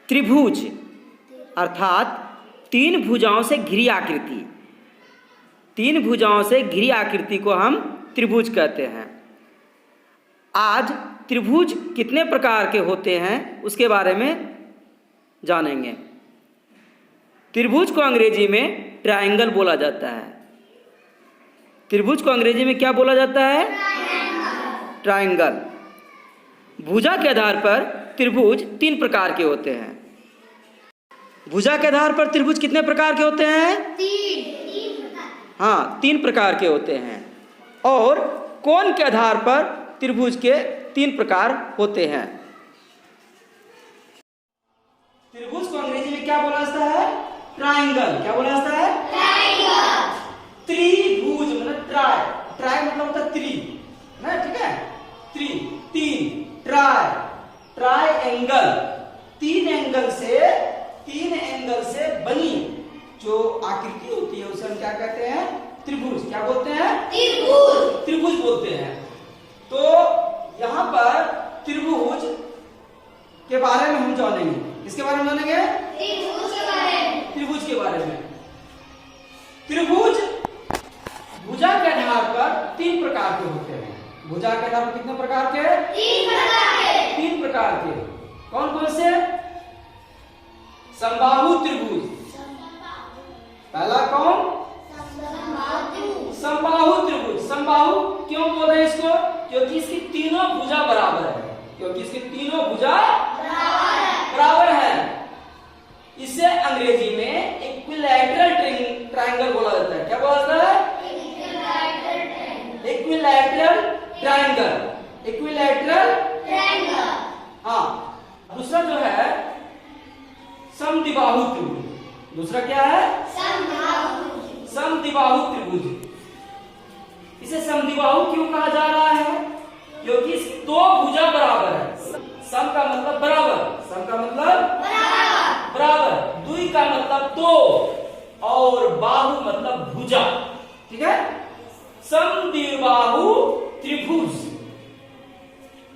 त्रिभुज अर्थात तीन भुजाओं से घिरी आकृति, तीन भुजाओं से घिरी आकृति को हम त्रिभुज कहते हैं। आज त्रिभुज कितने प्रकार के होते हैं उसके बारे में जानेंगे। त्रिभुज को अंग्रेजी में ट्रायंगल बोला जाता है। त्रिभुज को अंग्रेजी में क्या बोला जाता है? ट्रायंगल। भुजा के आधार पर त्रिभुज तीन प्रकार के होते हैं। भुजा के आधार पर त्रिभुज कितने प्रकार के होते हैं? हाँ, तीन प्रकार के होते हैं। और कोण के आधार पर त्रिभुज के तीन प्रकार होते हैं। त्रिभुज को अंग्रेजी में क्या बोला जाता है? ट्रायंगल। क्या बोला जाता है? ट्रायंगल। त्रिभुज मतलब ट्राय, ट्राय मतलब होता है त्रि, ना, ठीक है? त्रि, तीन, ट्राय, ट्रायंगल। तीन एंगल से बनी जो आकृति होती है उसे हम क्या कहते हैं? त्रिभुज। क्या बोलते हैं? त्रिभुज। त्रिभुज बोलते हैं। तो यहाँ पर त्रिभुज के बारे में हम जानेंगे। किसके बारे में जानेंगे? त्रिभुज के बारे में। त्रिभुज के बारे में। त्रिभुज भुजा के आधार पर तीन प्रकार के होते हैं। भुजा के आधार पर कितने प्रकार के? तीन प्रकार के। तीन प्रकार के। कौन कौन से? समबाहु त्रिभुज। पहला कौन? समबाहु त्रिभुज। समबाहु क्यों बोल रहे हैं इसको? क्योंकि इसकी तीनों भुजा बराबर है। क्योंकि इसकी तीनों भुजा बराबर है। इसे अंग्रेजी में इक्विलैटरल ट्रायंगल बोला जाता है। क्या बोला जाता है? Equilateral triangle. Equilateral triangle. हाँ, दूसरा जो है समद्विबाहु त्रिभुज। दूसरा क्या है? समद्विबाहु त्रिभुज। इसे समद्विबाहु क्यों कहा जा रहा है? क्योंकि इसकी दो भुजा बराबर है। सम का मतलब बराबर, सम का मतलब बराबर, द्वि का मतलब दो, और बाहु मतलब भुजा। ठीक है? समद्विबाहु त्रिभुज।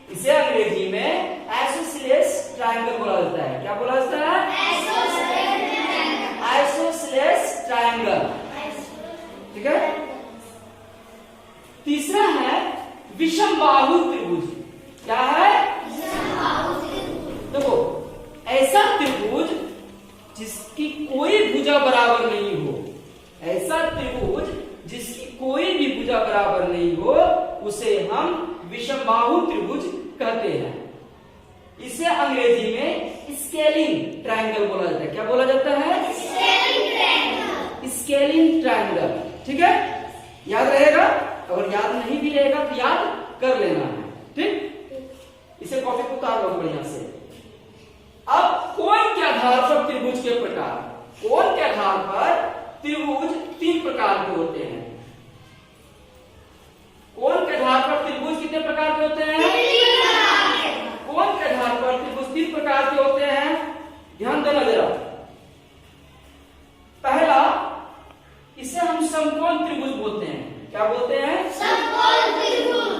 इसे अंग्रेजी में आइसोसेलेस ट्रायंगल बोला जाता है। क्या बोला जाता है? Isosceles triangle. ठीक है? तीसरा है विषमबाहु त्रिभुज। क्या है? देखो, ऐसा त्रिभुज जिसकी कोई भुजा बराबर नहीं हो, ऐसा त्रिभुज जिसकी कोई भी भुजा बराबर नहीं हो, उसे हम विषमबाहु त्रिभुज कहते हैं। इसे अंग्रेजी में स्केलिंग ट्रायंगल बोला जाता है। क्या बोला जाता है? Scaling triangle. ठीक है? याद रहेगा। अगर याद नहीं भी रहेगा तो याद कर लेना है। ठीक? इसे कॉपी को उतार लो बढ़िया से। अब कोण के आधार पर त्रिभुज के प्रकार। कोण के आधार पर त्रिभुज तीन प्रकार के होते हैं। कोण के आधार पर त्रिभुज कितने प्रकार के होते हैं? कोण के आधार पर त्रिभुज तीन प्रकार के होते हैं। ध्यान देना जरा। पहला, इसे हम समकोण त्रिभुज बोलते हैं। क्या बोलते हैं? समकोण त्रिभुज।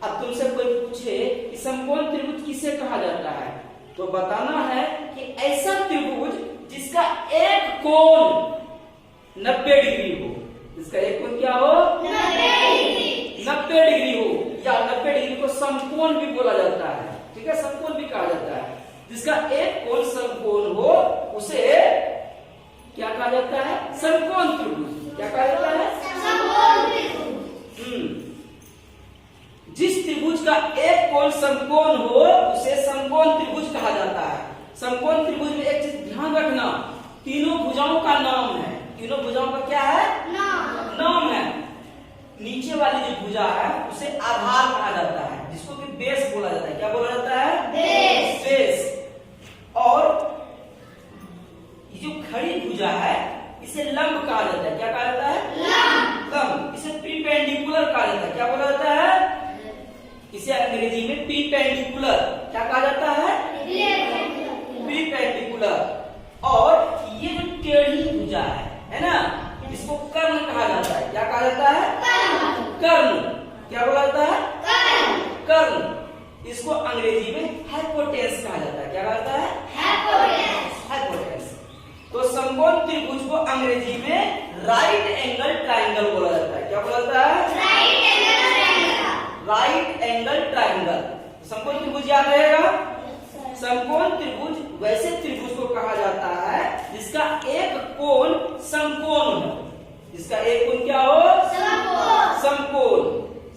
अब तुमसे कोई पूछे कि समकोण त्रिभुज किसे कहा जाता है, तो बताना है कि ऐसा त्रिभुज जिसका एक कोण 90 डिग्री हो। जिसका एक कोण क्या हो? 90 डिग्री हो, या 90 डिग्री को समकोण भी बोला जाता है। ठीक है? समकोण भी कहा जाता है। जिसका एक कोण समकोण हो उसे क्या कहा जाता है? समकोण त्रिभुज। क्या कहा जाता है? समकोण त्रिभुज। जिस त्रिभुज का एक कोण समकोण हो उसे समकोण त्रिभुज कहा जाता है। समकोण त्रिभुज में एक चीज ध्यान रखना, तीनों भुजाओं का नाम है। तीनों भुजाओं का क्या है? नाम है। नीचे वाली जो भुजा है उसे आधार कहा जाता है, जिसको कि बेस बोला जाता है। क्या बोला जाता है? बेस। और ये जो खड़ी भुजा है इसे लंब कहा जाता है। क्या कहा जाता है? लंब। इसे परपेंडिकुलर कहा जाता है। क्या बोला जाता है? इसे अंग्रेजी में परपेंडिकुलर क्या कहा जाता है? परपेंडिकुलर। और ये जो टेढ़ी भुजा है ना, इसको कर्ण कहा जाता है। क्या कहा जाता है? कर्ण। क्या बोला जाता है? कर्ण। इसको अंग्रेजी में हाइपोटेन्यूस कहा जाता है। समकोण त्रिभुज वैसे त्रिभुज को कहा जाता है जिसका एक कोण समकोण हो। जिसका एक कोण क्या हो? समकोण।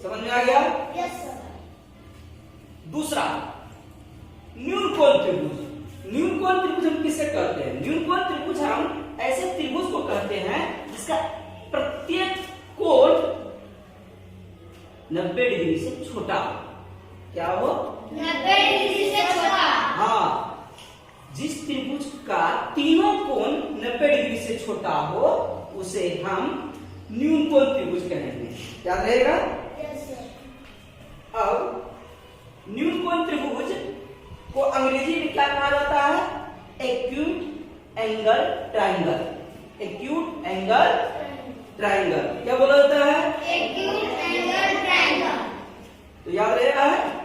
समझ में आ गया? Yes sir. दूसरा न्यून कोण त्रिभुज। न्यून कोण त्रिभुज हम किसे कहते हैं? न्यून कोण त्रिभुज हम ऐसे त्रिभुज को कहते हैं जिसका प्रत्येक कोण 90 डिग्री से छोटा हो। क्या हो? 90 डिग्री से छोटा। हाँ, जिस त्रिभुज का तीनों कोण 90 डिग्री से छोटा हो उसे हम न्यून कोण त्रिभुज कहेंगे। याद रहेगा? Yes sir. अब न्यून कोण त्रिभुज को अंग्रेजी में क्या कहा जाता है? Acute angle triangle. Acute angle triangle क्या बोला जाता है? Acute angle triangle. तो याद रहेगा है?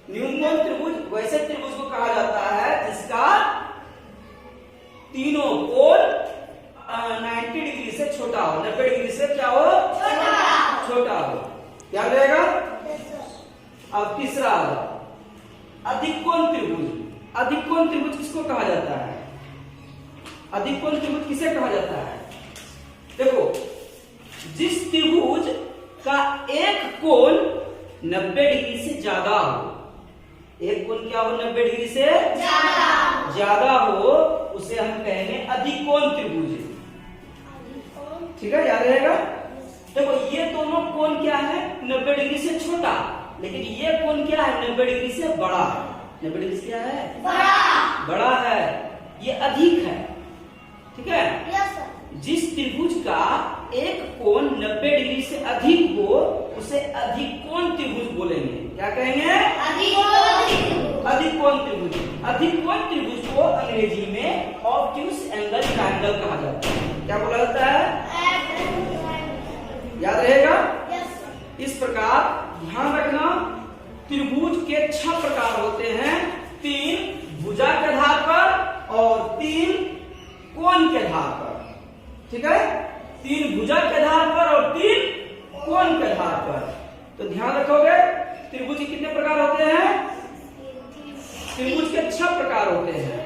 न्यून कोण त्रिभुज वैसे त्रिभुज को कहा जाता है जिसका तीनों कोण 90 डिग्री से छोटा हो। 90 डिग्री से क्या हो? छोटा हो। याद रहेगा? Yes sir. अब तीसरा अधिक कोण त्रिभुज। अधिक कोण त्रिभुज किसको कहा जाता है? अधिक कोण त्रिभुज किसे कहा जाता है? देखो, जिस त्रिभुज का एक कोण 90 डिग्री से ज्यादा हो, एक कोण क्या हो? 90 डिग्री से ज्यादा हो, उसे हम कहेंगे अधिक कोण त्रिभुज। ठीक है, याद रहेगा? देखो, ये दोनों कोण क्या है? 90 डिग्री से छोटा, लेकिन ये कोण क्या है? 90 डिग्री से बड़ा है। 90 डिग्री से क्या है? बड़ा है। ये अधिक है। ठीक है? Yes sir. जिस त्रिभुज का एक कोण 90 डिग्री से अधिक हो उसे अधिक कोण त्रिभुज बोलेंगे। क्या कहेंगे? अधिक कोण त्रिभुज। अधिक कोण त्रिभुज को अंग्रेजी में ऑब्ट्यूस एंगल ट्रायंगल कहा जाता है। क्या बोला जाता है? याद रहेगा? Yes sir. इस प्रकार ध्यान रखना, त्रिभुज के 6 प्रकार होते हैं। 3 भुजा के आधार पर और 3 कोण के आधार पर। ठीक है? 3 भुजा के आधार पर और 3 कोण के आधार पर। तो ध्यान रखोगे, त्रिभुज के कितने प्रकार होते हैं? त्रिभुज के 6 प्रकार होते हैं।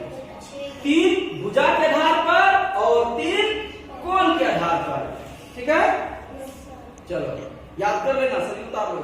3 भुजा के आधार पर और 3 कोण के आधार पर। ठीक है? चलो याद कर लेना, सभी उतार लो।